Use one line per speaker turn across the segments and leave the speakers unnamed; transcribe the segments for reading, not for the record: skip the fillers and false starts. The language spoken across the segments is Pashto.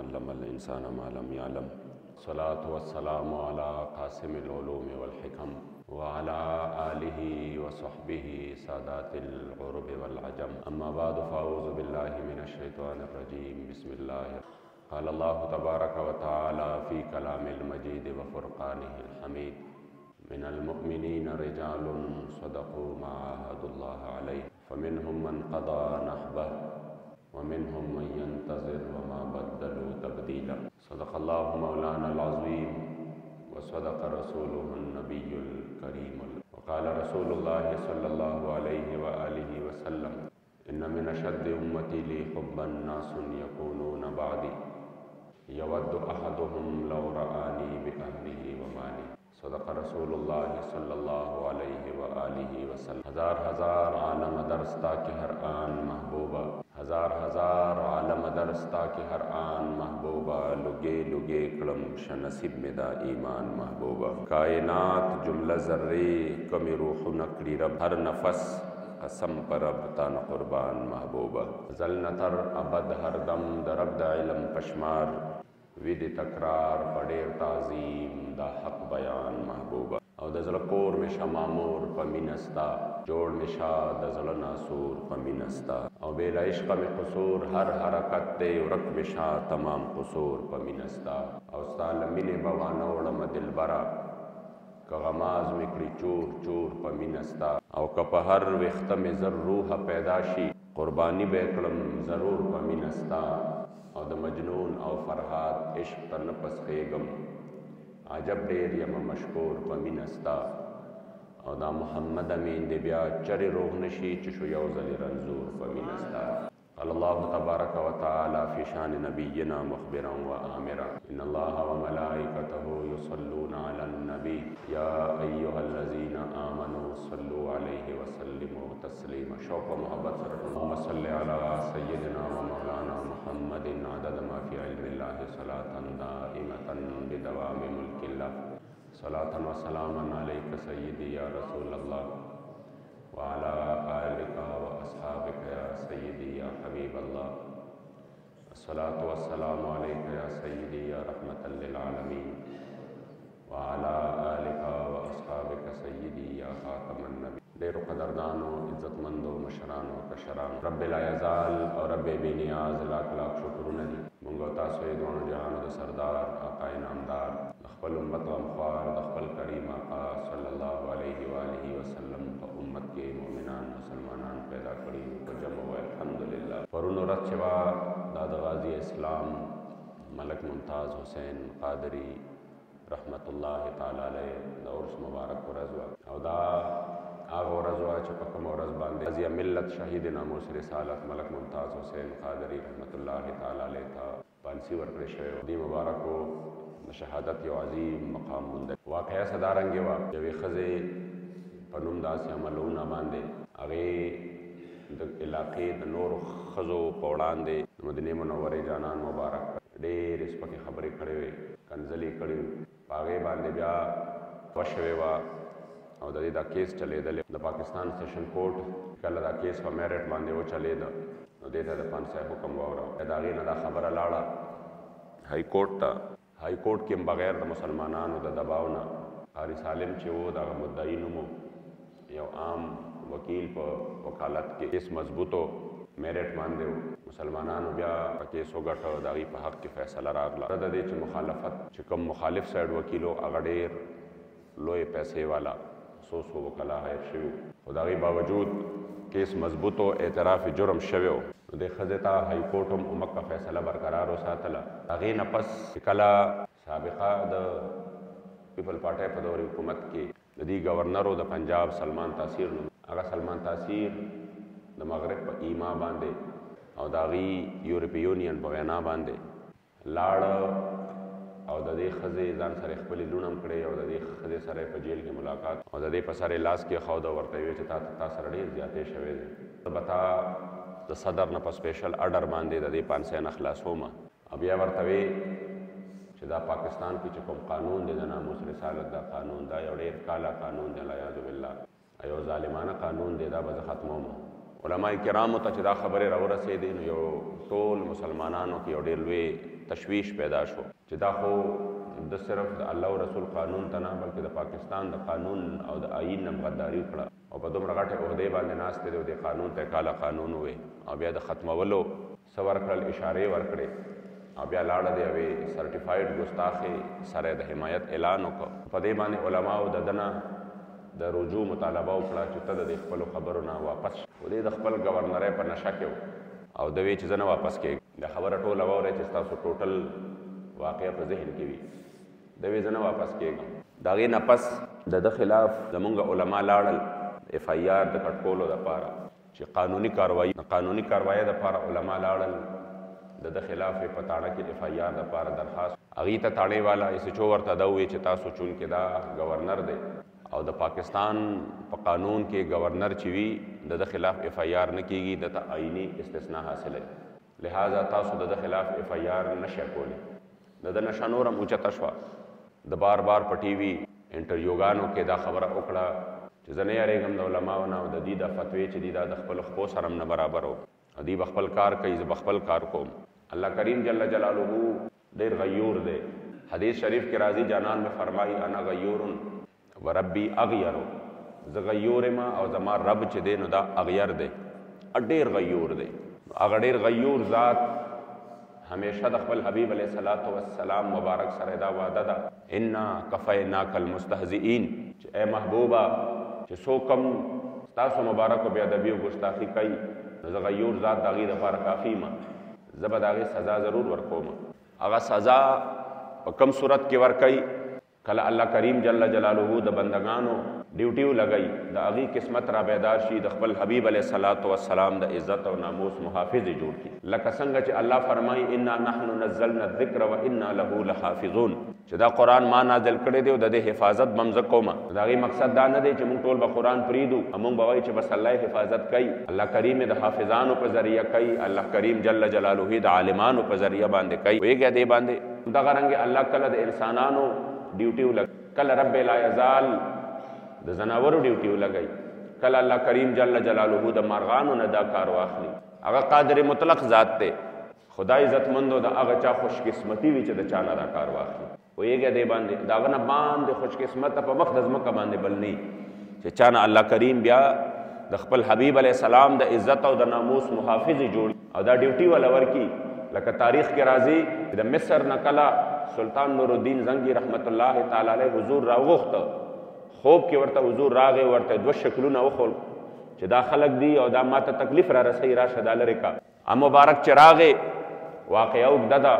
अल्लम अल इंसान मा लम यअलम। सलातु वस्सलामु अला कासिमिल उलूम वल हिकम व अला आलिहि व सहबिहि सादातिल उरुब वल अजम। अम्मा बाद फ़अऊज़ु बिल्लाहि मिनश शैतानिर रजीम। बिस्मिल्लाहिर क़ाल अल्लाहु तबारक व तआला फ़ी कलामिल मजीद व फ़ुरक़ानिहिल हमीद। मिनल मुअमिनीन रिजालुन सदक़ू मा अहदुल्लाह अलैहि फ़मिनहुम मन क़दा नहबह व मिनहुम मन यंतज़िर व मा बद्दलू तब्दीला। सदक़ल्लाहु मौलानल अज़ीम व सदक़ रसूलुहुन नबियुल करीम। व क़ाल रसूलुल्लाहि सल्लल्लाहु अलैहि व आलिहि व सल्लम इन्न मिन अशद्दि उम्मती ली हुब्बन नासुन यकूनून बअदी यवद्दु अहदुहुम लौ रआनी बिअहलिही व माली। सदक़ रसूलुल्लाहि सल्लल्लाहु अलैहि व आलिहि व सल्लम। हज़ार हज़ार आलम दरस्ता के हर आन महबूबा, हज़ार हज़ार आलम दरस्ता के हर आन महबूबा, लुगे लुगे कलम शनसिब मिदा ईमान महबूबा। कायनात जुमला ज़र्रे कमी रूह नकड़ी रब, हर नफस कसम पर अब तान कुर्बान महबूबा। ज़ल नतर अबद हर दम दरब द इलम पशमार, विद तकरार पड़ेर ताज़ीम दा हक बयान महबूबा। और दज़ल कोर में शा मामूर पमीनस्ता, जोड़ में शा दज़ल नासूर पमीनस्ता। और बेला इश्क़ में क़सूर हर हरकत ते उरक में शा तमाम क़सूर पमीनस्ता। और सालमिन बवानोड़म दिलबरा कगमाज मिकड़ी चूर चूर पमीनस्ता। और कपहर विख्त में ज़र्रूह पैदाशी कुर्बानी बेकड़म ज़रूर पमीनस्ता। और द मजनून और फरहाद इश्क तन पस खेगम अजब डेर यम मशकूर पमीनस्ता। और दा मोहम्मद अमीन दिब्या चर रोगनशी चशु यौज़ल रंजूर पमीनस्ता। अल्लाह तबारक व तआला फ़ी शान नबिय्यिना मुख़बिरन व आमिरा इन्नल्लाह व मलाइकतहु युसल्लूना अलन नबी या अय्युहल्लज़ीना आमनू सल्लु अलैहि व सल्लिमू तस्लीमा। शौक़ व मोहब्बत से अल्लाहुम्मा सल्लि अला सय्यिदिना व मौलाना मुहम्मदिन अदद मा फ़ी इल्मिल्लाहि सलातन दाइमतन बिदवामि मुल्किल्लाह। सलातन व सलामन अलैका सय्यिदी या रसूलल्लाह व अला आलिका व अस्हाबिका या सय्यिदी या हबीबल्लाह। अस्सलातु वस्सलामु अलैका या सय्यिदी या रहमतल लिल आलमीन व अला आलिका व अस्हाबिका सय्यिदी या खातमन नबी। ढेरों कदरदानों इज़्ज़तमंदों मशरानों कशरान रब्बिल यज़ाल और रब्बे बेनियाज लाख लाख शुक्र नदी मुंगो तासोए दोनों जहानों द सरदार आकाए नामदार दख्बल उम्मत गमख्वार दख्बल करीम आका सल्लल्लाहु अलैहि व आलिहि वसल्लम का उम्मत के मोमिनान मुसलमानान पैदा करी को जम व अल्हम्दुलिल्लाह। फरुन रचवा दादा गाजी इस्लाम मलक मुमताज़ हुसैन क़ादरी रहमतुल्लाह ताला अलैह दौरस मुबारक रज़वा औदा आग रज़वा चपकम रज़ बांधे अज़िया मिल्लत शहीद नामोस रिसालत मलक मुमताज़ हुसैन क़ादरी रहमतुल्लाह ताला अलैह था पानसी वर्करे शे दी मुबारक हो शहादत यो अज़ीम मकाम मुंदे वाक़या सदारंगे वा जब खज़े पनुमदास अमलूना बांधे अगे इलाक़े द नूर खज़ो पौड़ान दे मदीने मुनव्वरे जानान मुबारक ढेर इस पके खबरें खड़े हुए कंजली कड़ी पागे बांधे ब्या वशवे वा और दा केस चले दले द पाकिस्तान सेशन कोर्ट कल दा केस पर मेरिट बांधे वो चले द देता द पान साहब हुक्म वावरा दागे न दा खबर लाड़ा हाई कोर्ट था हाई कोर्ट के बगैर द मुसलमानान द दबाव ना कारी सालिम चे वो दा मुद्दई नुमो या आम वकील पर वकालत के केस मजबूतो मेरिट मान दे मुसलमानान ब्या केस हो गट दागी पर हक के फैसला रागला रद दे च मुखालफत च कम मुखालिफ साइड वकीलो अगडेर लोए पैसे वाला सोस हो वकला है शिव खुदाई बावजूद केस मजबूत हो एतराफ़ जुर्म शव्यो दे खजता हाई कोर्ट उमक का फैसला बरकरार हो सातला अगे नपस कला साबिका द पीपल पार्टी पदौरी हुकूमत के दी गवर्नर द पंजाब सलमान तासीर अगर सलमान तासीर द मगरब पर ईमा बांधे और दागी यूरोपीय यूनियन पर वैना बांधे लाड़ और ददे खज़े जान सरे खपली लूनम करे और ददे खज़े सरे पर जेल की मुलाकात और ददे पर सरे लाश के खौदा वर्ते हुए ता सरड़ी ज़्यादा शवे तो बता द सदर न पर स्पेशल आर्डर बांधे ददे पान से नखलास होमा अब यह वर्तवे दा पाकिस्तान की चुकम कानून दे नामूस रिसालत दा कानून दा और काला कानून दे लायाज़ु बिल्लाह अयो ज़ालिमाना कानून दे दा बज़ ख़त्म علماء کرامو ته چې دا خبرې راورسېدې نو یو ټول مسلمانانو کې یو ډېر لوی تشویش پیدا شو چې دا خو د صرف د الله او رسول قانون ته نه بلکې د پاکستان د قانون او د آئین نه غداري وکړه او په دومره غټې عهدې باندې ناست دی او د قانون ته کاله قانون ووې او بیا د ختمولو څه ورکړل اشارې ورکړې او بیا لاړه د یوې سرټیفاید ګستاخې سره د حمایت اعلان وکړ په دې باندې علماو د دنه د رجوع مطالبه وکړه چې ته د خپلو خبرو نه واپس و دې د خپل ګورنرۍ په نشه کې او د وی چې زه نه واپس کېږم د خبره ټوله واورئ چې ستاسو ټوټل واقعه په ذهن کې وي د وی زه نه واپس کېږم د هغې نه پس د ده خلاف زمونږ علما لاړل اف آی آر د کټکولو دپاره چې قانوني کاروایۍ دپاره علما لاړل د ده خلاف یې په تاڼه کې اف آی آر دپاره درخواست هغې ته تاڼې والا ایس ایچ او ورته دا وویې چې تاسو چونکې دا گورنر دی او د پاکستان په قانون کې گورنر چې وي د ده خلاف اف آی آر نه کېږي د ته آئینی استثنا حاصله لہذا تاسو د ده خلاف اف آی آر نشئ کولی د ده نشه نور هم اوچته شوه د بار بار په ټي وي انټرویوګانو کې دا خبره وکړه چې زه نه یارېږم د علماو نه او د دوی دا فتوې چې دي دا د خپلو خپو سره هم نه برابر و او دوی به خپل کار کوي زه به خپل کار کوم الله کریم جل جلاله ډېر غیور دی حدیث شریف کې راځي جانان میں فرمایي انا غیور و ربی اغیرو زه غیور یم او زما رب چې دی نو دا اغیر دی ډېر غیور دی هغه ډېر غیور ذات همیشه د خپل حبیب علیه الصلاۃ والسلام مبارک سره دا وعده ده انا کفیناک المستهزئین چې ای محبوبه چې څوک هم ستاسو مبارکو بې ادبي او ګستاخي کوي نو زه غیور ذات د هغې دپاره کافي یم زه به د هغې سزا ضرور ورکوم هغه سزا په کم صورت کې ورکوي کله الله کریم جل جلاله د بندگانو ډیوټیو لګئی د هغې قسمت را بیدار شي د خپل حبیب علیه الصلاۃ والسلام د عزت او ناموس محافظ جوړ کړي لکه څنګه چې الله فرمایي انا نحن نزلنا الذکر و انا له لحافظون چې دا قرآن ما نازل کړی دی او د دې حفاظت به هم زه کومه د هغې مقصد دا نه دی چې موږ ټول به قرآن پرېږدو او موږ به وایو چې بس الله حفاظت کوي الله کریم د حافظانو په ذریعه کوي الله کریم جل جلاله د عالمانو په ذریعه باندې کوي پوهېږئ دې باندې دغه رنګې الله کله د انسانانو ډیوټیو لګ کله رب لا یزال د زناورو ډیوټیو لګئی کله الله کریم جل جلاله د مارغانو نه دا کار واخلي هغه قادر مطلق ذات دی خدای عزتمندو د هغه چا خوش قسمتي وي چې د چا نه دا کار واخلي پوهېږئ دې باندې د هغه نه باندې خوش قسمته په مخ د ځمکه باندې بل نه چې چا نه الله کریم بیا د خپل حبیب علیه السلام د عزت او د ناموس محافظ جوړ او دا ډیوټي ولا ورکي لکه تاریخ کې راځي د مصر نه کله سلطان نور الدین زنگی رحمت الله تعالی علیه حضور راوغوښته خوب کې ورته حضور راغی ورته دوه شکلونه وښول چې دا خلک دي او دا ماته تکلیف را رسوي راشه دا لرې کا مبارک چې راغې واقعه اوږده ده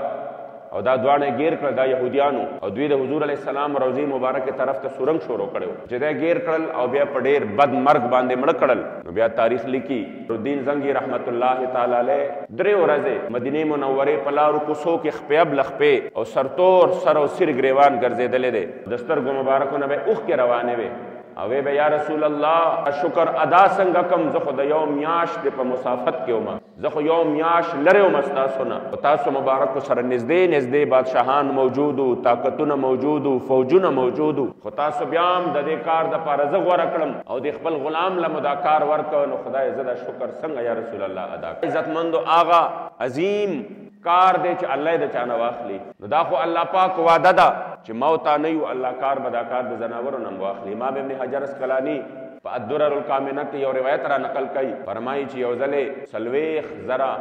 او دا دواړه گیر کړل دا یهودیانو او دوی د حضور علیه السلام روضې مبارکې طرف ته سورنګ شروع کړی چې دا گیر کړل او بیا په ډېر بد مرګ باندې مړه کړل نو بیا تاریخ لیکي نورالدین زنګي رحمت الله تعالی علیه 3 ورځې مدینې منورې په لارو کوڅو کې خپې ابلخپې او سرتور سر او سر ګریوان ګرځېدلې دی د سترګو مبارکو نه به اوښکې روانې وې او به یا رسول الله شکر ادا څنګه کم زه خو د یو میاشت په مسافت کې وم زه خو یو میاشت لرې وم ستاسو نه په تاسو مبارکو سره نږدې بادشاهان موجود وو طاقتونه موجود وو فوجونه موجود وو خو تاسو بیا هم د دې کار دپاره زه غوره کړم او د خپل غلام له مو دا کار ورکړ نو خدای زه دا شکر څنګه یا رسول الله ادا کړم عزتمندو آغا عظیم کار دی چې الله د چانه واخلي نو دا خو الله پاک وعده ده چې موتا نه یو الله کار به دا کار د ځناورو نه واخلي امام ابن حجر اسقلاني په الدرر الکامنه کې یو روایت را نقل کوي فرمایي چې یو ځلې 40 زره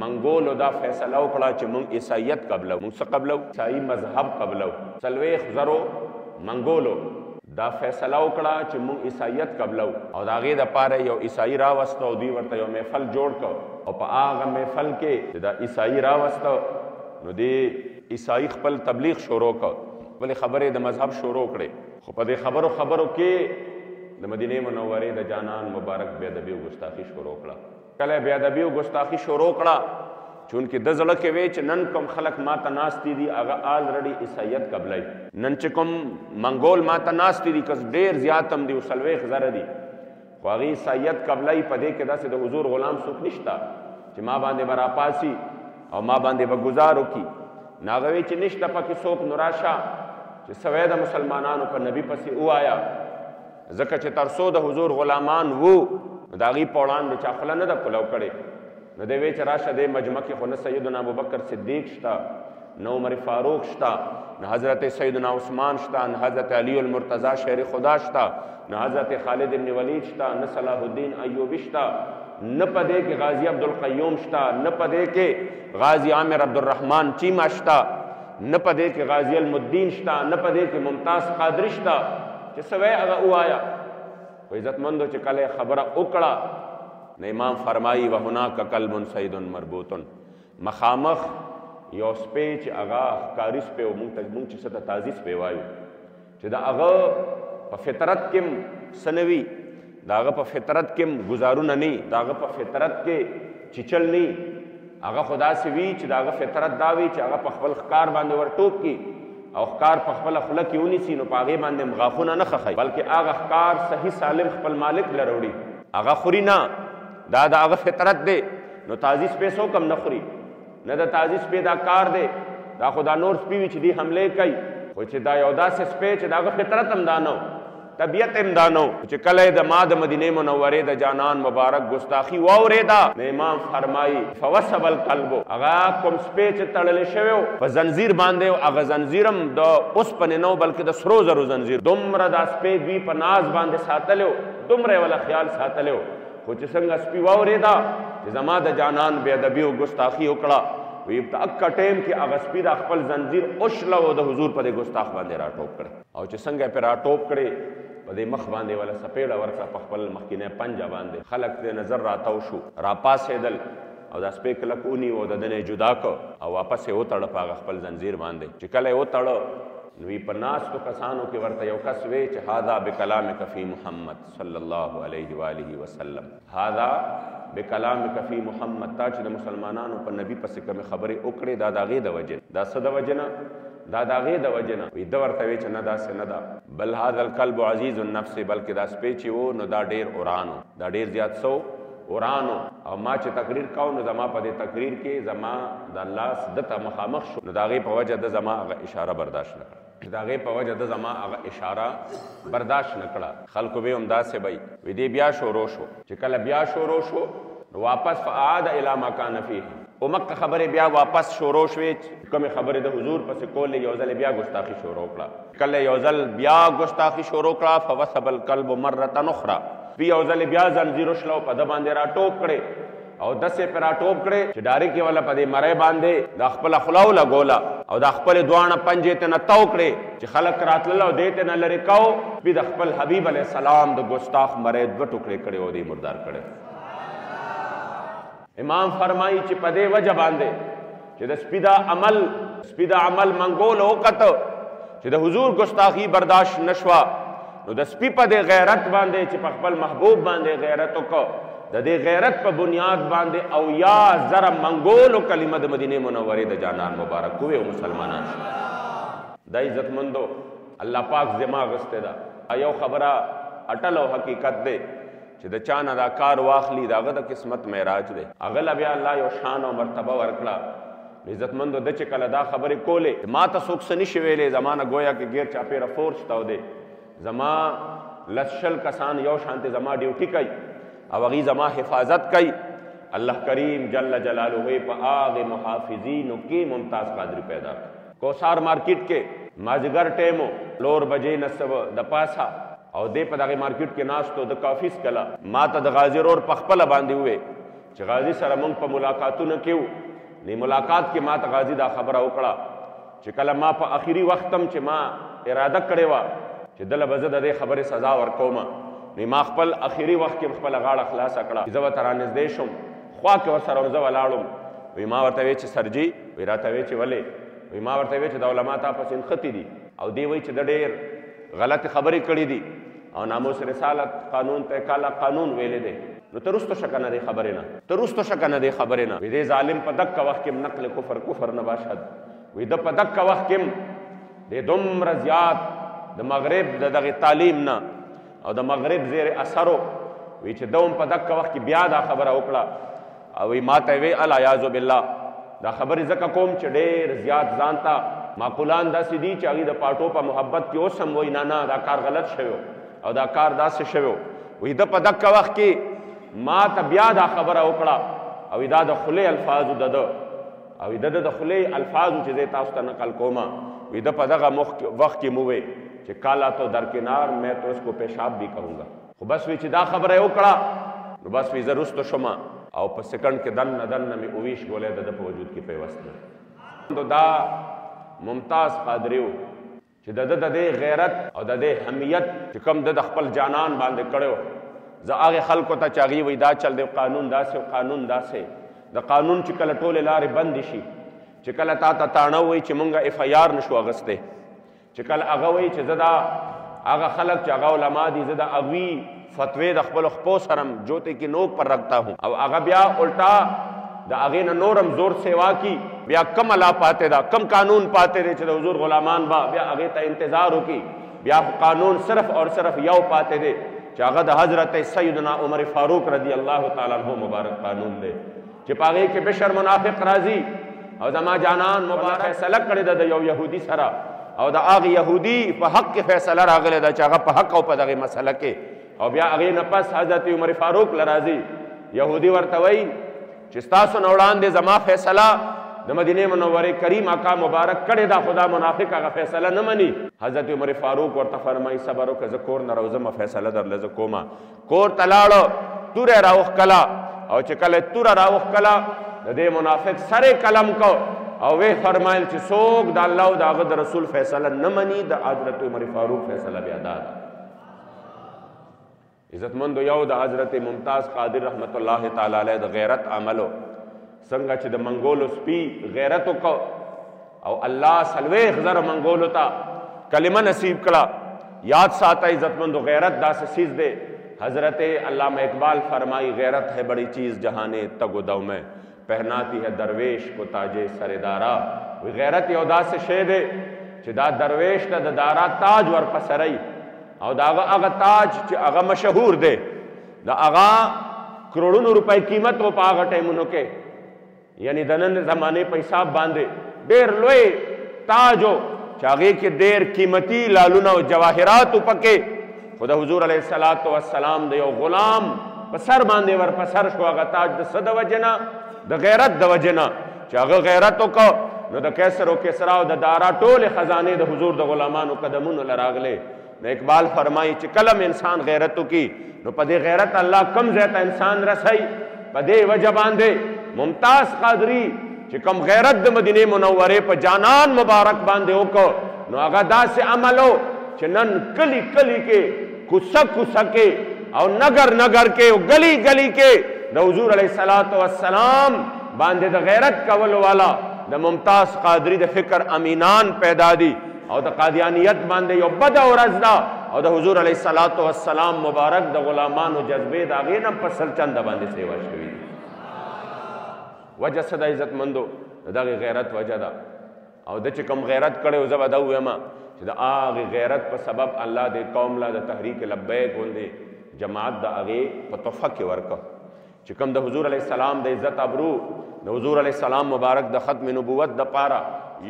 منګولو دا فیصله وکړه چې موږ عیسایت قبلو موږ څه قبلو عیسائی مذهب قبلو 40 زرو منګولو دا فیصله وکړه چې موږ عیسایت قبلو او د هغې دپاره یو عیسائی راوسته او دوی ورته یو محفل جوړ کړ او په هغه محفل کې چې دا عیسائی راوسته نو دې عیسائی خپل تبلیغ شروع کړ خپلې خبرې د مذهب شروع کړې خو په دې خبرو کې د مدینې منورې د جانان مبارک بې ادبي او ګستاخي شروع کړه کله بې ادبي او ګستاخي شروع کړه چونکې د زړه کې وی چې نن کوم خلک ماته ناستي دي هغه آلریډي عیسایت قبلوي نن چې کوم منګول ماته ناستي دي کس ډېر زیات هم دي او 40 زره دي خو هغې عیسایت قبلوي په دې کې داسې د حضور غلام څوک نشته چې ما باندې به راپاسي او ما باندې به ګزار وکړي نو هغه وی چې نشته پکې څوک نو راشه چې سوی د مسلمانانو په نبي پسې ووایه ځکه چې تر څو د حضور غلامان وو نو د هغې په وړاندې چا خوله نه ده کولو کړې. نو دی وی چې راشه دې مجمع کې خو نه سیدنا ابوبکر صدیق شته، نه عمر فاروق شته، نه حضرت سیدنا عثمان شته، نه حضرت علی المرتضی شیر خدا شته، نه حضرت خالد بن ولید شته، نه صلاح الدین ایوبی شته، نه په دې کې غازی عبدالقیوم شته، نه په دې کې غازی عامر عبدالرحمن چیما شته، نه په دې کې غازی المدین شته، نه په دې کې ممتاز قادری شته چې څه وی هغه ووایه. خو عزتمندو چې کله خبره وکړه نو امام فرمایي وهناک کلب سید مربوط، مخامخ یو سپی چې هغه ښکاري سپی و، مونږ چې څه ته تازي سپی وایو چې د هغه په فطرت کې هم څه نه وي، د هغه په فطرت کې هم ګزارونه نه وي، د هغه په فطرت کې چیچل نه وي، هغه خو داسې وي چې د هغه فطرت دا وي چې هغه په خپل ښکار باندې ورټوپ کړي او ښکار په خپله خوله کې ونیسي نو په هغې باندې هم غاښونه نه خښوي، بلکې هغه ښکار صحیح سالم خپل مالک له راوړي، هغه خوري نه، دا د هغه فطرت دی. نو تازي سپی څوک هم نه خوري، نه د تازي سپی دا کار دی، دا خو دا نور سپي وي چې دی حملې کوي، خو چې دا یو داسې سپی چې د هغه فطرت هم دا نه و، طبیعت هم دا نه و، چې کله یې د ما د مدینې منورې د جانان مبارک ګستاخي واورېده نو امام فرمایي فوسب القلب، هغه کوم سپی چې تړلی شوی و په زنځیر باندې و، هغه زنځیر هم د اوسپنې نه و بلکې د سرو زرو زنځیر، دومره دا سپی دوی په ناز باندې ساتلی و، دومره یې والا خیال ساتلی و. خو چې څنګه سپي واورېده چې زما د جانان بې ادبي او ګستاخي وکړه، وی په اکه ټایم کې هغه سپي د خپل زنځیر اوشله او د حضور په دې ګستاخ باندې راټوپ کړه، او چې څنګه یې پرې راټوپ کړې په دې مخ باندې ولا سپېړه ورکړه په خپل مخکینی پنجه باندې، خلک دې نظر راتاو شو، راپاڅېدل او دا سپی کلک ونیو او د ده نه جدا کړ او واپس یې وتړه په هغه خپل زنځیر باندې. چې کله یې وتړه نو وی په ناستو کسانو کې ورته یو کس وی چې هذا بکلامک فی محمد صلی الله علیه و آله وسلم، هذا بکلامک فی محمد، تا چې د مسلمانانو په نبی پسې کومې خبرې وکړې دا د هغې د وجې دا څه د وجې نه، دا د هغې د وجې نه. وی ده ورته وی چې نه داسې نه ده، بل هذا الکلب عزیز النفس، بلکې دا سپی چې و نو دا ډېر اورانو، دا ډېر زیات سو اورانو، او ما چې تقریر کوو نو زما په دې تقریر کې زما د لاس ده ته مخامخ شو، نو د هغې په وجه ده زما هغه اشاره برداشت نه کړه، د هغې په وجه ده زما هغه اشاره برداشت نه کړه. خلکو به هم داسې وی وی دې بیا شروع شو، چې کله بیا شروع شو نو واپس فعاد الی ما کان فیه، او مکه خبرې بیا واپس شروع شوې، کومې خبرې د حضور پسې کولې یو ځل بیا ګستاخي شروع کړه، کله یو ځل بیا ګستاخي شروع کړه فوسب القلب مرة اخرى، بیا یو ځل بیا زنځیر وشله او په ده باندې راټوپ کړې او داسې پرې راټوپ کړې چې ډارې کې والا په دې مرۍ باندې دا خپله خوله ولګوله او دا خپلې دواړه پنجې ته نه تو کړې چې خلک راتلل او دې ته نه لرې کو، بیا د خپل حبیب علیه السلام د ګستاخ مرۍ دوه ټوکړې کړې او دې مردار کړې. امام فرمایي چې په دې وجه باندې چې د سپي دا عمل منګول وکته چې د حضور ګستاخي برداشت نشوه، نو د سپي په دې غیرت باندې چې په خپل محبوب باندې غیرت وکړه، د دې غیرت په بنیاد باندې او یا زره منګولو کلمه د مدینې منورې د جانان مبارک وې او مسلمانان شو. دا عزتمندو الله پاک ذمه اخیستې ده، یو خبره اټل او حقیقت دی چې د چا نه دا کار واخلي د هغه د قسمت معراج دی، هغه له بیا الله یو شان او مرتبه ورکړه. عزتمندو ده چې کله دا خبرې کولې ما ته څوک څه نشي ویلی، زما نه گویا کې غیر چاپېره فورس تاو دی، زما لس شل کسان یو شانتې زما ډیوټي کوي او هغوی زما حفاظت کوي. الله کریم جل جلاله په هغې محافظینو کې ممتاز قادری پیدا کړ. کوثار مارکیټ کې مازدیګر ټیم و، لور بجې نه د پاسه او دې په دغې مارکیټ کې ناستو د کافیس کله ما ته د غازي رور په خپله باندې ووې چې غازي سره موږ په ملاقاتونه کې وو، دې ملاقات کې ما ته غازي دا خبره وکړه چې کله ما په اخري وخت هم چې ما اراده کړې وه چې دله به زه د دې خبرې سزا ورکوم، نو ما خپل اخري وخت کې خپله غاړه خلاصه کړه، زه ورته رانږدې شوم، خوا کې ورسره زه ولاړم، وی ما ورته وی چې سرجي، وی راته وی چې ولې، وی ما ورته وی چې د علما تا پسې نښتي دي او دی وی چې د ډېر غلطې خبرې کړي دي او ناموس رسالت قانون ته کالا قانون ویلې دی، نو ته رستو شکه نه دی خبرې نه، ته رستو شکه نه دی خبرې نه. وی دې ظالم په دقه وخت کې نقل کفر نه باشد، وی ده په دقه وخت کې د دومره زیات د مغرب د دغې تعلیم نه او د مغرب زیر اثرو، وی چې ده هم په دقه وخت کې بیا دا خبره وکړه او وی ما ته وی العیاذ بالله دا خبرې ځکه کوم چې ډېر زیات ځان ته معقولان داسې دي چې هغوی د پاټو په محبت کې اوس هم وایي نه نه دا کار غلط شوی او دا کار داسې شوی، وی ده په دقه وخت کې ما ته بیا دا خبره وکړه او دا د خولې الفاظو د ده او د خولې الفاظو چې زه تاسو ته نقل کوما وی د په دغه وخت کې مو وی چې کالا تو درکنار میں تو اس کو پیشاب بھی کروں گا خو بس وی چې دا خبره وکړه نو بس وی زه رستو شما او په سکند کې دن مې اویش ګولې د په وجود کې پیوست نو دا ممتاز قادری و چې د دې غیرت او د دې حمیت چې کوم د خپل جانان باندې کړو زه هغه خلکو ته چې هغې وی دا چل دی قانون داسې او قانون داسې د قانون چې کله ټولې لارې بندې شي چې کله تا ته تاڼه وایي چې مونږ اف آی آر نشو اخیستی چې کله هغه وایي چې زه دا هغه خلک چې هغه علما دي زه د هغوی فتوی د خپلو خپو سره جوتے کی نوک پر رکھتا ہوں او هغه بیا الټا د هغې نه نورم زور سیوا کی بیا کم لا پاتے دا کم قانون پاتے دی چې د حضور غلامان با بیا هغې ته انتظار وکړي بیا قانون صرف اور صرف یو پاتے دی چې هغه د حضرت سیدنا عمر فاروق رضی اللہ تعالیٰ عنہ مبارک قانون دی چې په هغې کې بشر منافق راځي او زما جانان مبارک فیصله کړې ده د یو یهودي سره او د هغه یهودي په حق کې فیصله راغلی ده چې هغه په حق او په دغې مسله کې او بیا هغې نه پس حضرت عمر فاروق له راځي یهودي ورته وایي چې ستاسو نه وړاندې زما فیصله د مدینې منورې کریم آقا مبارک کړې ده خو دا منافق هغه فیصله نه مني حضرت عمر فاروق ورته فرمایي صبر وکړه زه کور نه راوځم فیصله درله زه کومه کور ته لاړه توره راوښکله او چې کله توره راوښکله د دې منافق سره کلم کو او وی فرمایل چې څوک د الله او د هغه د رسول فیصله نه مني د حضرت عمر فاروق فیصله بیا دا ده عزتمندو یو د حضرت ممتاز قادر رحمت الله تعالی علیه د غیرت عملو څنګه چې د منګولو سپي غیرت وکړو او الله څلوېښت زره منګولو ته کلمه نصیب کړه یاد ساته عزتمندو غیرت داسې چیز دی حضرت علامہ اقبال فرمائی غیرت ہے بڑی چیز جہانے تگ و دو میں پہناتی ہے درویش کو تاج سردارا غیرت یو داسې شی دی چې دا درویش ته د دارا تاج ورپسرئ او دا هغه تاج چې هغه مشهور دی د هغه کروڑونو روپۍ قیمت و په هغه ټایمونو کې یعنی د نن زمانې په حساب باندې ډېر لوی تاج و چې هغې کې ډېر قیمتي لالونه او جواهرات پکې خو د حضور علیه الصلاة والسلام د یو غلام په سر باندې ورپسر شو هغه تاج د څه د وجې نه د غیرت د وجې نه چې هغه غیرت وکړو نو د کیسر و کسرا او د دارا ټولې خزانې د حضور د غلامانو قدمونو له راغلې نو اقبال فرمایي چې کله م انسان غیرت وکړي نو په دې غیرت الله کم ځای ته انسان رسوي په دې وجه باندې ممتاز قادری چې کم غیرت د مدینې منورې په جانان مبارک باندې وکړو نو هغه داسې عمل و چې نن کلی کلی کې کوڅه کوڅه کې او نگر نگر کې او گلی گلی کې د حضور علیه الصلاة والسلام باندې د غیرت کولو والا د ممتاز قادری د فکر امینان پیدا دي او د قادیانیت باندې یو بده ورځ ده او د حضور علیه الصلاة والسلام مبارک د غلامانو جذبې د هغې نه په سلچنده باندې سیوا شوي دي وجه څه ده عزتمندو د دغې غیرت وجه ده او د چې کوم غیرت کړی و زه به دا ووایم چې د هغې غیرت په سبب الله د قوم له د تحریک لبیک غوندې جماعت د هغې په تحفه کې ورکړه چې کوم د حضور علیه السلام د عزت ابرو د حضور علیه السلام مبارک د ختم نبوت د پاره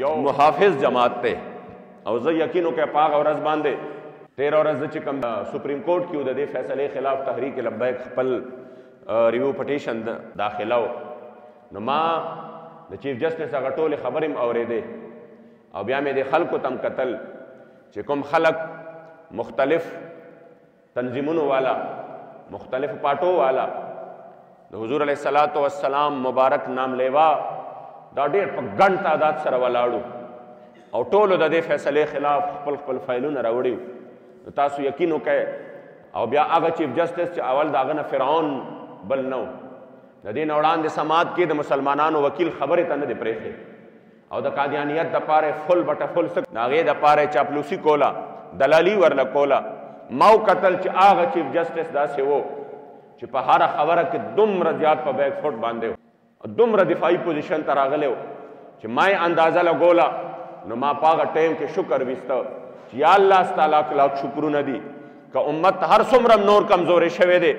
یو محافظ جماعت ته او زه یقین وکړی په هغه ورځ باندې 13 ورځ چې کوم سپریم کورټ کې د دې فیصلې خلاف تحریک لبیک خپل ریویو پټیشن داخله نو ما د چیف جسټس هغه ټولې خبرې م اورېدې او بیا مې د خلکو تم قتل چې کوم خلک مختلف تنظیمونو والا مختلف پاټو والا د حضور علیه الصلاة والسلام مبارک نام لیوا دا ډېر په ګڼ تعداد سره ولاړو او ټولو د دې فیصلې خلاف خپل خپل فایلونه راوړي نو تاسو یقین وکړئ او بیا هغه چیف جسټس چې اول د هغه نه فرعون بل نه د دې نه وړاندې سماعت کې د مسلمانانو وکیل خبرې ته نه دی پرېښې او د قادیانیت دپاره فل بټه فل د هغې دپاره چاپلوسي کوله دلالي ورله کوله ما وکتل چې هغه چیف جسټس داسې و چې په هره خبره کې دومره زیات په بیک فوټ باندې و دومره دفاعي پوزیشن ته راغلی و چې ما یې اندازه لګوله نو ما په هغه ټایم کې شکر ویسته چې یا الله ستا لاک لاک شکرونه دي که امت هر څومره نور کمزوری شوی دی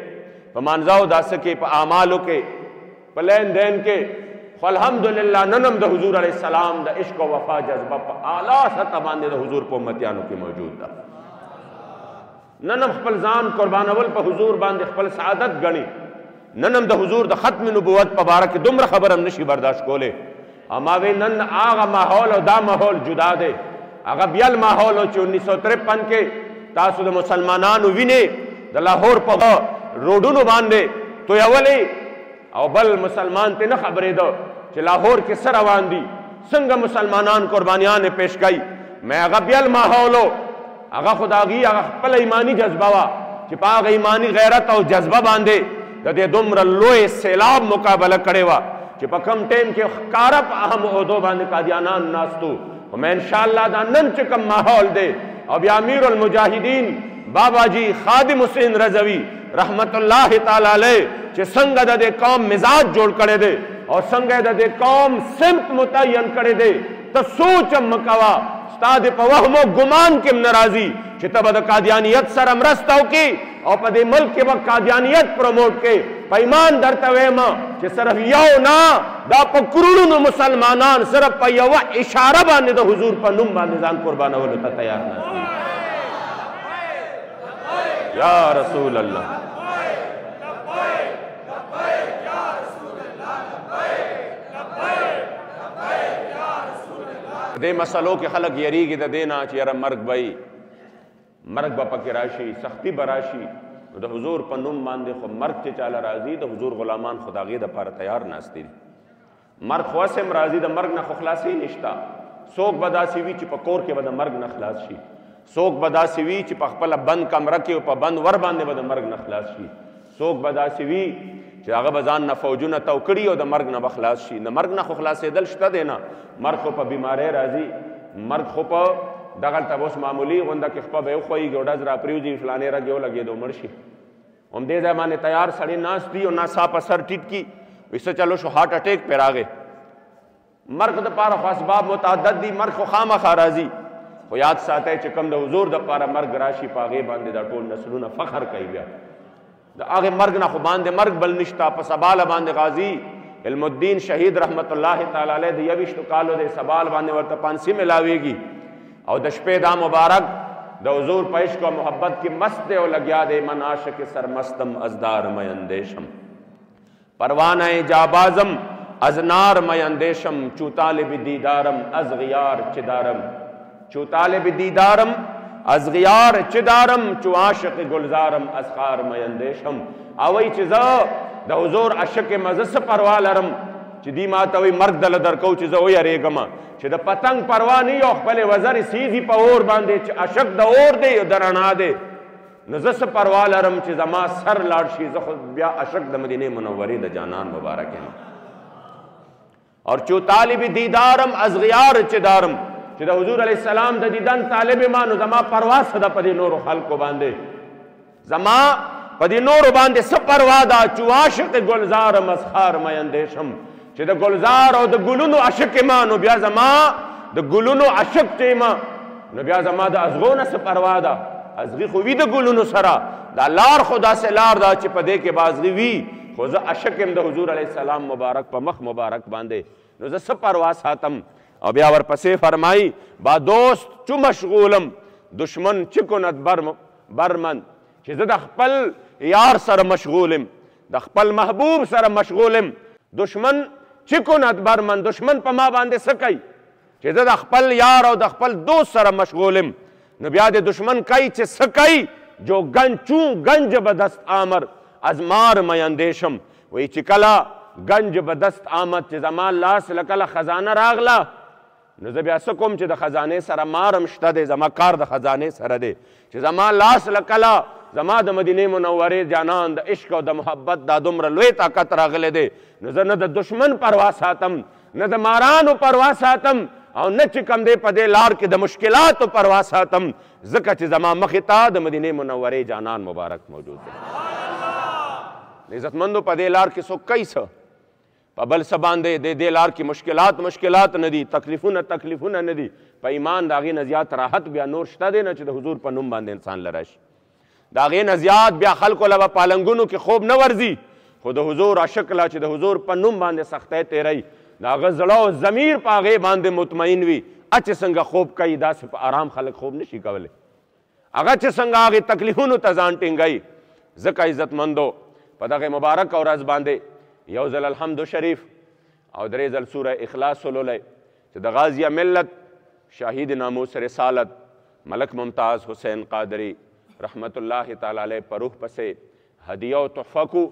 په مانځاو داسې کې په اعمالو کې په لین دین کې خو الحمدلله نن هم د حضور علیه السلام د عشق او وفا جذبه په اعلی سطح باندې د حضور په امتیانو کې موجود ده نن هم خپل ځان قربانول په حضور باندې خپل سعادت ګڼي ननम द हुजूर द खत्म नबुवत पबारक दुमर खबर हम नशी बर्दाश्त कोले हमारे नन आगा माहौल और दा माहौल जुदा दे आगा बियल माहौल हो 1953 के तासुद मुसलमानान विने द लाहौर पर रोडुनु बांधे तो अवले और बल मुसलमान ते न खबरे दो कि लाहौर के सर अवान दी संग मुसलमानान कुर्बानियां ने पेश कई मैं आगा बियल माहौल हो आगा खुदागी आगा पल ईमानी जज्बावा कि पाग ईमानी गैरत और जज्बा बांधे दे दुमर लोए सैलाब मुकाबला करे वा कि पकम टेम के कारप अहम ओदो बांधे कादियानान नास्तु मैं इंशाअल्लाह दा नन चकम माहौल दे अब अमीरुल मुजाहिदीन बाबा जी खादिम हुसैन रजवी रहमतुल्लाह ताला अलैह चे संग दे कौम मिजाज जोड़ करे दे और संग दे कौम सिमत मुतय्यन करे दे तो सोच मकवा उस्ताद पवहमो गुमान किम नाराजी चे तब द कादियानियत सर अमरस्ताओ की और पदे मुल्क के वक्त कादियानियत प्रमोट के पैमान दरतवे मा चे सिर्फ यो ना दा पकरुनु मुसलमानान सिर्फ पयवा इशारा बाने द हुजूर पर नुम बाने जान कुर्बान होले ता तैयार ना या रसूल अल्लाह दे मसलों के खलक यरी की देना चेरा मर्ग भाई मर्ग बापा के राशि सख्ती बराशी तो हुजूर पन्नुम बांधे खो मर्ग के चाला राजी तो हुजूर गुलामान खुदागी द पार तैयार नास्ती मर्ग ख्वासम राजी द मर्ग न खुखलासी निश्ता सोक बदासीवी चिपकोर के बद मर्ग न खलासी सोक बदासीवी चिपखपल बंद कमरा के ऊपर बंद वर बांधे बद मर्ग न खलासी सोक बदासीवी चागा बजान न फौजू न तौकड़ी और द मर्ग न बखलासी न मर्ग न खुखलासे दल शता देना मर्ग को बीमारे राजी मर्ग खो दगल तबोस मामूली वंदा किफा बेखोई गोडा जरा प्रियूजी फलाने रगे लगे दो मर्शी हम दे जमाने तैयार सड़ी नाश दी और ना साप असर टिट की इससे चलो शो हार्ट अटैक पर आ गए मर्ग द पारा फासबाब मुतादद दी मर्ग खो खामा खाराजी हो याद साते चिकम द हुजूर द पारा मर्ग राशि पागे बांधे द टोल नस्लुना फखर कई गया द आगे मर्ग ना खुबान दे मर्ग बल निश्ता पसबाल बांधे गाजी इल्मुद्दीन शहीद रहमतुल्लाह ताला अलैह द यविश तो कालो दे सबाल बांधे वर्त पांसी में लावेगी और दशपेदा मुबारक द हुजूर पैश को मोहब्बत की मस्त और लग्या दे मन आशिक सरमस्तम अजदार मय अंदेशम परवाना जाबाजम अजनार मय अंदेशम चूतालिब दीदारम अज़गियार चिदारम चूतालिब दीदारम अज़गियार चिदारम चु आशिक गुलजारम असखार मय अंदेशम आवई चिज़ा द हुजूर अशक मज़स परवालरम चिदी मातवी मर्ग दल दरकौ चिज़ा ओ यरेगमा द पतंग परवा नहीं और पहले वजर सीधी पौर बांधे अशक द और दे दरना दे नजस परवाल अरम चिजमा सर लाडशी ब्या अशक द मदीने मुनव्वरी द जानान मुबारक है और चो तालिब दीदारम अज़गियार चिदारम चिद हुजूर अलैहि सलाम द दीदान तालिब मान जमा परवा सदा पदी नूर खल को बांधे जमा पदी नूर बांधे सब परवादा चुआशिक गुलजार मसखार मयंदेशम चिद गुलजार और द गुलुनो अशक मानो ब्या जमा द गुलुनो अशक चेमा न ब्या जमा द अज़गोन से परवादा अज़गी खुवी द गुलुनो सरा द लार खुदा से लार दा चिपदे के बाज़गी खुद अशक द हुजूर अलैहि सलाम मुबारक प मख मुबारक बांधे न ज सब परवा सातम और ब्या वर पसे फरमाई बा दोस्त चु मशगूलम दुश्मन चिकुनत बरमन चिद द खपल यार सर मशगूलम द खपल महबूब सर मशगूलम दुश्मन चिकुनत बरमन दुश्मन पमा बांधे सकई चिद दखपल यार और दखपल दोस्त सर मशगूलम नबियाद दुश्मन कई चे सकई जो गंचू गंज बदस्त आमर अजमार मय अंदेशम वही चिकला गंज बदस्त आमद चे जमाल लास लकला खजाना रागला नजबिया सकुम चे द खजाने सर मारम शता दे जमा कार द खजाने सर दे चे जमाल लास लकला जमा द मदीने मुनव्वरे जानान द इश्क और द मोहब्बत दा दुमर लोए ताकत रागले दे न द दुश्मन परवा सातम न द मारान परवा सातम और न चिकम दे पदे लार के द मुश्किलात परवा सातम ज़कत जमा मखिता द मदीने मुनव्वरे जानान मुबारक मौजूद है इज्जतमंदो पदे लार के सो कैस पबल सबांदे दे दे लार की मुश्किलात नदी तकलीफू न नदी प ईमान दागी नजियात राहत ब्या नूर शता दे न च द हुजूर प नुम बांधे इंसान लरश दागे नजियात ब्या खल्को लवा पालंगुनु के खूब न वर्जी खुद हुजूर अशकला च द हुजूर पन्नुम बांधे सख्ते तेरई दाग जड़ो जमीर पागे बांधे मुतमईन वी अच संग खूब कई दास आराम खलक खूब नशी कवले अगच संग आगे तकलीफुन तजान टिंगई जका इज्जतमंदो په دغه مبارک ورځ باندې یو ځل الحمد شریف او درې ځل سوره اخلاص ولولی چې د غازیه ملت شهید ناموس رسالت ملک ممتاز حسین قادری رحمت الله تعالی علیه په روح پسې هدیه او تحفه کو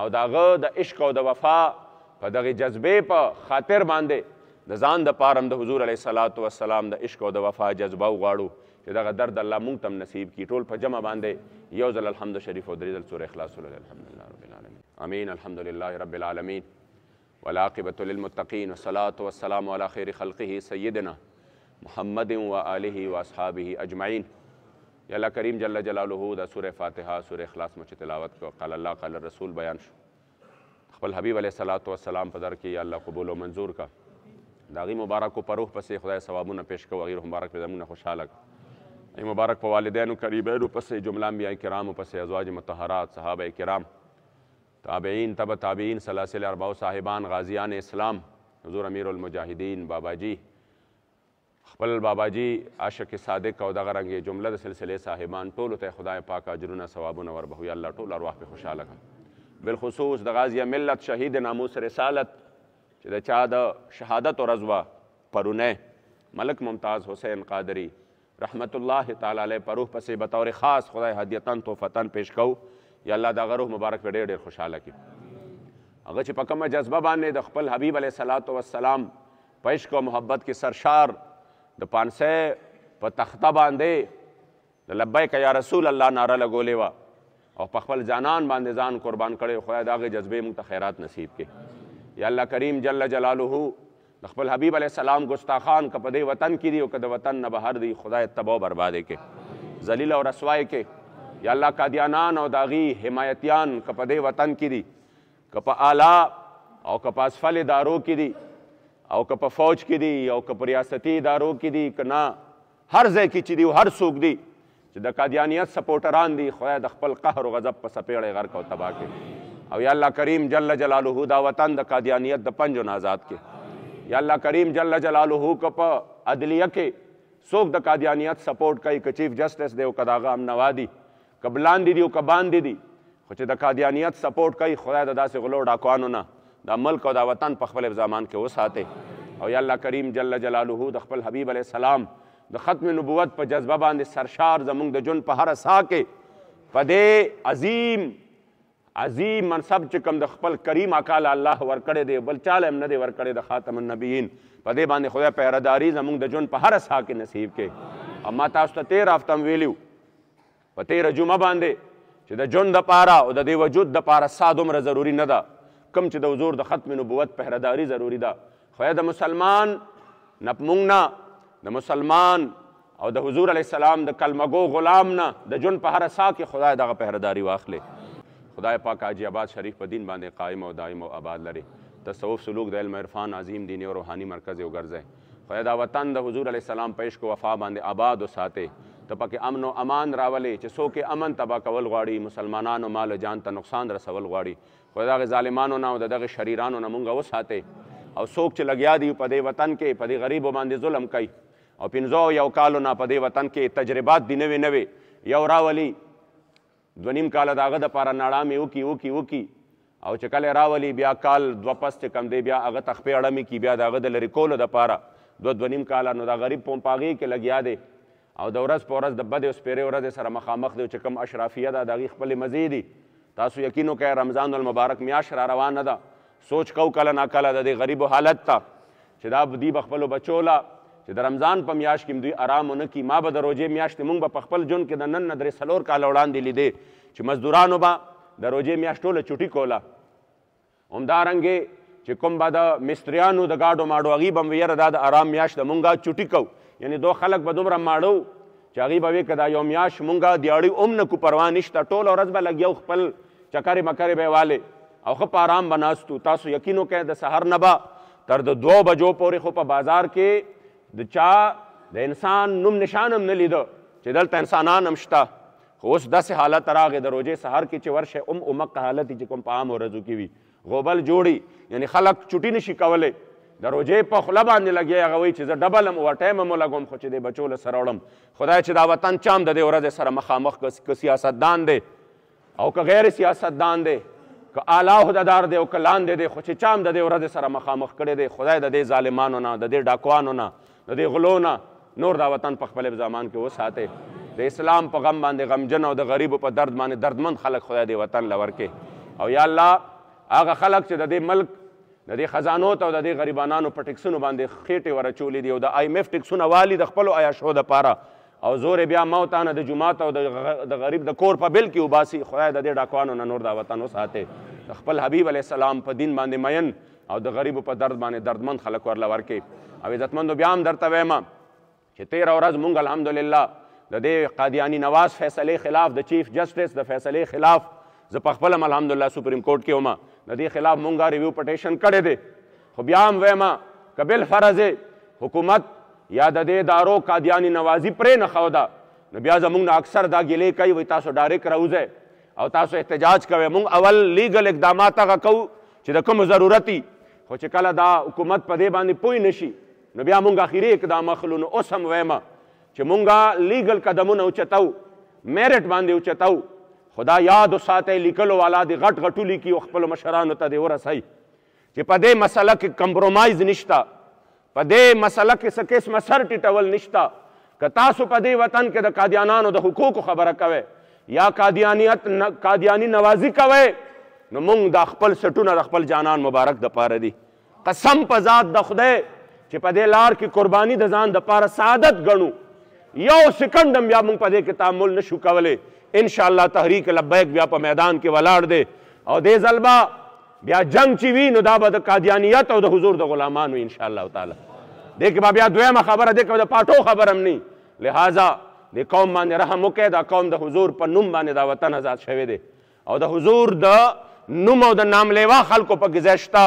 او د هغه د عشق او د وفا په دغې جذبې په خاطر باندې د ځان دپاره هم د حضور علیه الصلاة والسلام د عشق او د وفا جذبه وغواړو چې دغه درد الله موږ ته هم نصیب کړي ټول په جمع باندې یو ځل الحمد شریف او درې ځل سوره اخلاص ولولئ الحمدلله رب العالمین امین الحمدلله رب العالمین والعاقبة للمتقین والصلاة والسلام علی خیر خلقه سیدنا محمد و آله و اصحابه اجمعین یا اللہ کریم جل جلالہ دا سورہ فاتحہ سورہ اخلاص مچ تلاوت کو قال اللہ قال الرسول بیان شو خپل حبیب علیہ الصلوۃ والسلام په در کې یا الله قبول او منظور کا داغي مبارک په روح پسې خدای ثوابونه پیش کو غیر مبارک په زمونه خوشاله ای مبارک په والدینو قریبینو پسې جمله انبیاء کرام پسې ازواج مطهرات صحابه کرام تابعین تبع تابعین سلاسل اربع صاحبان غازیان اسلام حضور امیر المجاهدین بابا جی خپل بابا جی عاشق صادق او دغه رنګې جمله د سلسلې صاحبان ټولو ته خدای پاک اجرونه ثوابونه وربخوي الله ټول ارواح په خوشاله کړي بالخصوص د غازیه ملت شهید ناموس رسالت چې د چا د شهادت ورځ وه پرونه ملک ممتاز حسین قادری رحمت الله تعالی علیه په روح پسې بطور خاص خدای هدیتن تحفتن پیش کو یا الله دغه روح مبارک په ډېر ډېر خوشحاله کړي هغه چې په کومه جذبه باندې د خپل حبیب علیه الصلاة والسلام په عشق او محبت کې سرشار د پانسۍ په تخته باندې د لبیک یا رسول الله نعره لګولې وه او په خپل ځانان باندې ځان قربان کړی خدای د هغې جذبې موږ ته خیرات نصیب کړي یا الله کریم جل جلاله د خپل حبیب علیه السلام ګستاخان که په دې وطن کې دي او که د وطن نه بهر دي خدای تباه و بربادې کړي ذلیل او رسوای کړي یا الله قادیانان او د هغې حمایتیان که په دې وطن کې دي که په اعلی او که په اسفل ادارو کې دي او که په فوج کې دي او که په ریاستي ادارو کې دي که نه هر ځای کې چې دي هر څوک دي چې د قادیانیت سپورټران دي خدای د خپل قهر و غضب په څپېړی غرق او تباه کړي او یا الله کریم جل جلاله دا وطن د قادیانیت د پنجو نه آزاد کړي یا الله کریم جل جلاله که په عدلیه کې څوک د قادیانیت سپورټ کوي که چیف جسټس دی او که د هغه امنوا دي که بلاندې دي او که باندې دي خو چې د قادیانیت سپورټ کوي خدای د داسې غلو ډاکوانو نه دا ملک او دا وطن په خپل زمان کې وساتئ او یا الله کریم جل جلاله د خپل حبیب علیه السلام د ختم نبوت په جذبه باندې سرشار زموږ د ژوند په هره ساه کې په دې عظیم منصب چې کوم د خپل کریم اکاله الله ورکړی دی بل چاله هم نه دی ورکړی د خاتم النبیین په دې باندې خدای پهرداري زموږ د ژوند په هره ساه کې نصیب کړي او ما تاسو ته 13 هفته هم ویلي په 13 جمعه باندې چې د ژوند دپاره او د دې وجود دپاره ساه دومره ضروري نه ده کم چې د حضور د ختم نبوت پهرداري ضروري ده خدای د مسلمان نه موږ نه د مسلمان او د حضور علیه السلام د کلمه گو غلام نه د ژوند په هره ساه کې خدای دغه پهرداري واخلي خدای پاک حاجی آباد شریف په دین باندې قائم او دائم او آباد لري تصوف سلوک د علم عرفان عظیم دینی او روحاني مرکز یې وګرځئ خدای دا وطن د حضور علیه السلام په عشق و وفا باندې آباد وساتئ ته پکې امن و امان راولې چې څوک یې امن تباه کول غواړي مسلمانانو مال جان ته نقصان رسول غواړي خدای دغه ظالمانو نه او د دغه شریرانو نه مونږ وساتئ او څوک چې لګیا دي په دې وطن کې په دې غریبو باندې ظلم کوي او 15 کالو نه په دې وطن کې تجربات دي نوې نوې یو راولي 2.5 کاله د هغه دپاره ناړامې وکي او چې کله راولي بیا کال 2 پس چې کم دی بیا هغه تخپې اړمې کي بیا د هغه د لرې کولو دپاره 2.5 کاله نو دا غریب په هغې کې لګیا دی او د ورځ په ورځ د بدې او سپېرې ورځې سره مخامخ دی چې کوم اشرافیه ده د هغې خپلې مزې دي تاسو یقین وکړئ رمضان المبارک میاشت را روانه ده سوچ کو کله ناکله د دې غریبو حالت ته چې دا دوی به خپلو بچو له چې د رمضان په میاشت کې دوی آرام ونه کړي ما به د روژې میاشتې مونږ به په خپل ژوند کې د نن نه 3-4 کاله وړاندې لیدې چې مزدورانو به د روژې میاشت ټوله چوټي کوله همدارنګې چې کوم به د مستریانو د ګاډو ماډو هغوی به یاره دا د آرام میاشت ده مونږ چوټي کوو یعنې دو خلک به دومره ماړو چې هغوی به وی که دا یو میاشت مونږ دیاړي هم نه کو پروا نشته ټوله ورځ به لګیو خپل چکرې مکرې به یې والې او ښه په آرام به ناستو تاسو یقین وکړئ د سحر نه به تر د 2 بجو پورې خو په بازار کې د چا د انسان نوم نشان هم نه لیده چې دلته انسانان هم شته خو اوس داسې حالت راغی د روژې سحر کې چې ورشئ امقه حالت چې کوم په عامو ورځو کې وي غوبل جوړي یعنی خلک چوټي نشي کولی د روژې په خوله باندې لګیا هغه وایي چې زه ډبل هم اوور ټایم هم ولګوم خو چې د بچو له سره وړم خدای چې دا وطن چا هم د دې ورځې سره مخامخ که سیاستدان دی او که غیر سیاستدان دی
که اعلی عهدهدار دی او که لاندې دی، خو چې چا هم د دې ورځې سره مخامخ کړی دی، خدای د دې ظالمانو نه، د دې ډاکوانو نه، د دې غلو نه نور دا وطن په خپل زمان کې وساتئ. د اسلام په غم باندې غمجن او د غریبو په درد باندې دردمند خلک خدای دې وطن له ورکړي. او یا الله هغه خلک چې د دې ملک د دې خزانو ته او د دې غریبانانو په ټکسونو باندې خېټې ورچولې دي او د IMF ټکسونه والي د خپلو عیاشو دپاره او زور بیا موتانه د جومات او د غریب د کور په بل کې وباسي. خدای د دې ډاکوانو نه نور دا وطن وساتئ. د خپل حبیب علیه السلام په دین باندې مین او د غریبو په درد باندې دردمند خلک ورله ورکړي. او عزتمندو بیا هم درته وایم چې 13 ورځ مونږ الحمدلله د دې قادیاني نواز فیصلې خلاف د چیف جسټس د فیصلې خلاف زه په خپل هم الحمدلله سپریم کورټ کې وم، د دې خلاف مونږ ریویو پټیشن کړی دی. خو بیا هم وایم که بالفرض حکومت یا د دې ادارو قادیاني نوازي پرې نه ښوده نو بیا زمونږ نه اکثر دا ګیلې کوي وایي تاسو ډایرکټ راوځئ او تاسو احتجاج کوئ. مونږ اول لیګل اقدامات هغه کوو چې د کومو ضرورت وي، خو چې کله دا حکومت په دې باندې پوه نه شي نو بیا مونږ اخري اقدام اخلو. نو اوس هم وایم چې مونږ لیګل قدمونه اوچتو، میرټ باندې اوچتو، خدا یاد وساتئ لیکلو والا دې غټ غټو لیکي او خپلو مشرانو ته دې ورسئ چې په دې مسله کې کمپرومایز نشته، په دې مسله کې څه قسمه سر ټیټول نشته. که تاسو په دې وطن کې د قادیانانو د حقوقو خبره کوئ یا قادیاني نوازي کوئ نو مونږ د خپل سټونه د خپل جانان مبارک دپاره دي. قسم په ذات د خدای چې په دې لار کې قرباني د ځان دپاره سعادت ګڼو، یو سکنډ هم بیا مونږ په دې کې تعامل نشو کولی. انشاءالله تحریک لبیک بیا په میدان کې ولاړ دی او دې ځل به بیا جنگ چې وي نو دا به د قادیانیت او د حضور د غلامانو انشاءالله تعالی. دې کې به بیا دویمه خبره دې کې د پاټو خبر هم نه. لہذا دې قوم باندې رحم وکړئ. دا قوم د حضور په نوم باندې دا وطن آزاد شوی دی او د حضور د نوم او د ناملیوا خلکو پکې ځای شته،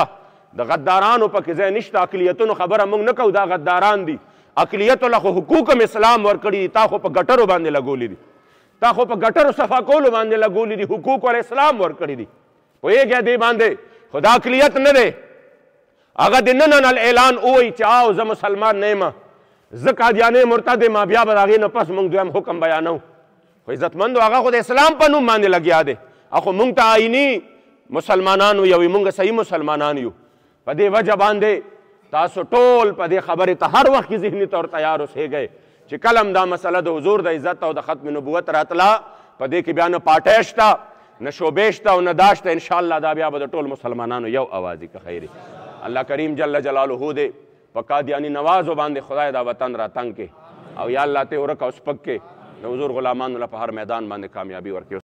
د غدارانو پکې ځای نشته. اقلیتونو خبره موږ نه کوو، دا غداران دي. اقلیتو له خو حقوق هم اسلام ورکړي دي، تا خو په ګټرو باندې لګولي دي، تا خو په ګټرو صفا کولو باندې لګولي دي، حقوق ول اسلام ورکړي دي. پوهېږئ دې باندې خو دا اقلیت نه دی. هغه د نن اعلان ووایي چې آو زه مسلمان نه یم، زه قادیانی مرتد یم، بیا به د هغې نه پس موږ دویم حکم بیانو. خو عزتمندو هغه خو د اسلام په نوم باندې لګیا دی. خو موږ ته آئیني مسلمانان یو موږ صحیح مسلمانان یو. په دې وجه باندې تاسو ټول په دې خبرې ته هر وخت کې ذهني طور تیار اوسېږئ چې کله هم دا مسله د حضور د عزت او د ختم نبوت راتله په دې کې بیا نه پاټی شته نه شعبې شته او نه دا شته. انشاءالله دا بیا به د ټول مسلمانانو یو اواز وي که خیر. الله کریم جل جلاله دې په قادیاني نوازو باندې خدای دا وطن را تنګ کړي او یا الله ته ورک او سپک کړي، د حضور غلامانو له په هر میدان باندې کامیابي ورکړي.